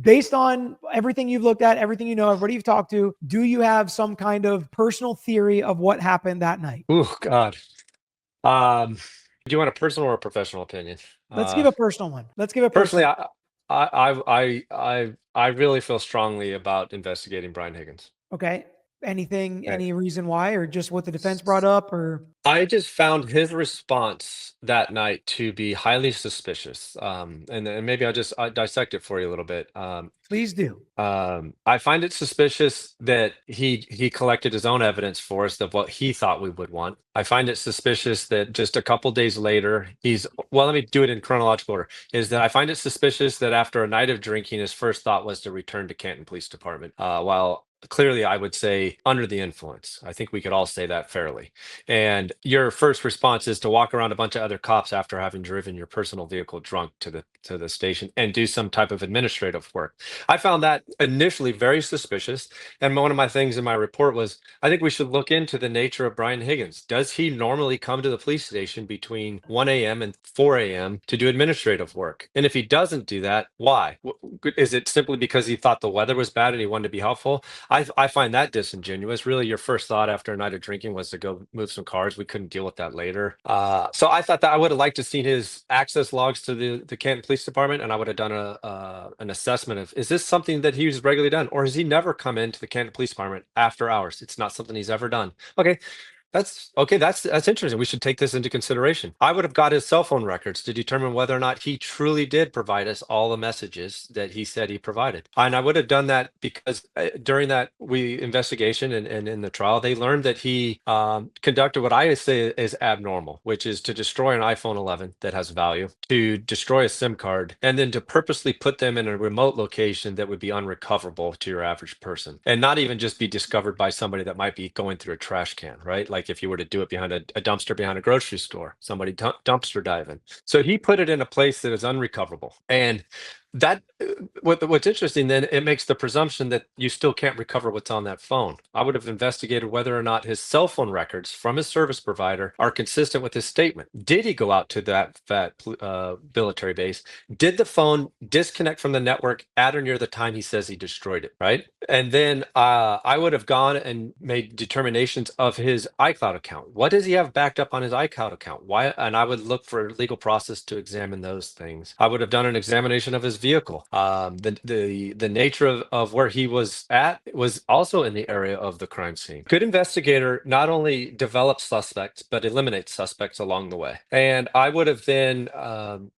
based on everything you've looked at, everything you know, everybody you've talked to, do you have some kind of personal theory of what happened that night? Oh God. Do you want a personal or a professional opinion? Let's give a personal one. Let's give a Personally, personal. I really feel strongly about investigating Brian Higgins. Okay. Anything, Right. any reason why, or just what the defense brought up, or I just found his response that night to be highly suspicious. And maybe I'll dissect it for you a little bit. please do. I find it suspicious that he collected his own evidence for us of what he thought we would want. I find it suspicious that just a couple days later, let me do it in chronological order. Is that I find it suspicious that after a night of drinking, his first thought was to return to Canton Police Department. While clearly, I would say under the influence. I think we could all say that fairly. And your first response is to walk around a bunch of other cops after having driven your personal vehicle drunk to the station and do some type of administrative work. I found that initially very suspicious. And one of my things in my report was I think we should look into the nature of Brian Higgins. Does he normally come to the police station between 1 a.m. and 4 a.m. to do administrative work? And if he doesn't do that, why? Is it simply because he thought the weather was bad and he wanted to be helpful? I find that disingenuous. Really, your first thought after a night of drinking was to go move some cars. We couldn't deal with that later. So I thought that I would have liked to seen his access logs to the Canton Police Department, and I would have done an assessment of, is this something that he's regularly done, or has he never come into the Canton Police Department after hours? It's not something he's ever done. Okay, that's okay. That's interesting. We should take this into consideration. I would have got his cell phone records to determine whether or not he truly did provide us all the messages that he said he provided. And I would have done that because during that investigation and in the trial, they learned that he conducted what I say is abnormal, which is to destroy an iPhone 11 that has value, to destroy a SIM card, and then to purposely put them in a remote location that would be unrecoverable to your average person, and not even just be discovered by somebody that might be going through a trash can, right? Like if you were to do it behind a dumpster behind a grocery store, somebody dumpster diving. So he put it in a place that is unrecoverable. And that what's interesting, then it makes the presumption that you still can't recover what's on that phone. I would have investigated whether or not his cell phone records from his service provider are consistent with his statement. Did he go out to that military base? Did the phone disconnect from the network at or near the time he says he destroyed it, right? And then I would have gone and made determinations of his iCloud account. What does he have backed up on his iCloud account? Why? And I would look for legal process to examine those things. I would have done an examination of his vehicle. The nature of where he was at was also in the area of the crime scene. Good investigator not only develops suspects but eliminates suspects along the way. And I would have then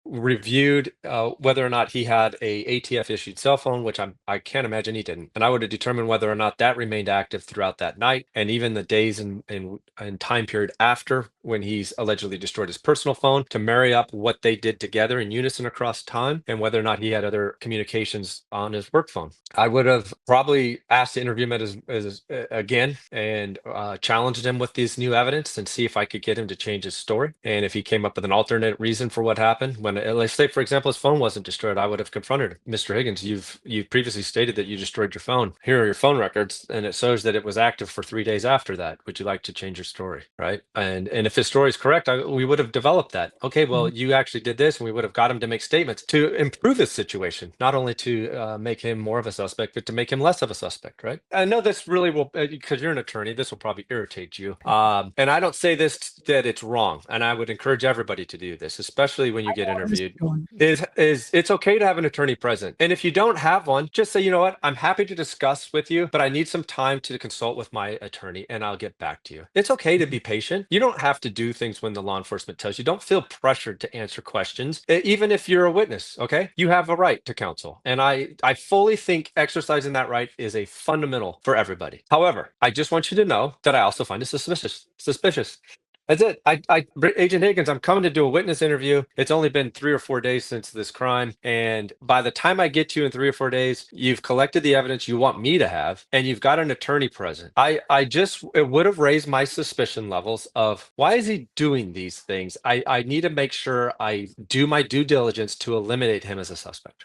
reviewed whether or not he had a ATF issued cell phone, which I can't imagine he didn't. And I would have determined whether or not that remained active throughout that night and even the days and time period after, when he's allegedly destroyed his personal phone, to marry up what they did together in unison across time and whether or not he had other communications on his work phone. I would have probably asked to interview him again and challenged him with this new evidence and see if I could get him to change his story. And if he came up with an alternate reason for what happened, when let's say, for example, his phone wasn't destroyed, I would have confronted Mr. Higgins. You've previously stated that you destroyed your phone. Here are your phone records, and it shows that it was active for 3 days after that. Would you like to change your story, right? And if his story is correct, we would have developed that. Okay, well, you actually did this, and we would have got him to make statements to improve his situation, not only to make him more of a suspect, but to make him less of a suspect, right? I know this really will, because you're an attorney, this will probably irritate you. And I don't say this that it's wrong, and I would encourage everybody to do this, especially when you get interviewed. Is it's okay to have an attorney present, and if you don't have one, just say, you know what, I'm happy to discuss with you, but I need some time to consult with my attorney, and I'll get back to you. It's okay to be patient. You don't have to do things when the law enforcement tells you. Don't feel pressured to answer questions, even if you're a witness. Okay, you have a right to counsel, and I fully think exercising that right is a fundamental for everybody. However, I just want you to know that I also find it suspicious. That's it. Agent Higgins, I'm coming to do a witness interview. It's only been 3 or 4 days since this crime. And by the time I get to you in 3 or 4 days, you've collected the evidence you want me to have, and you've got an attorney present. It would have raised my suspicion levels of, why is he doing these things? I need to make sure I do my due diligence to eliminate him as a suspect.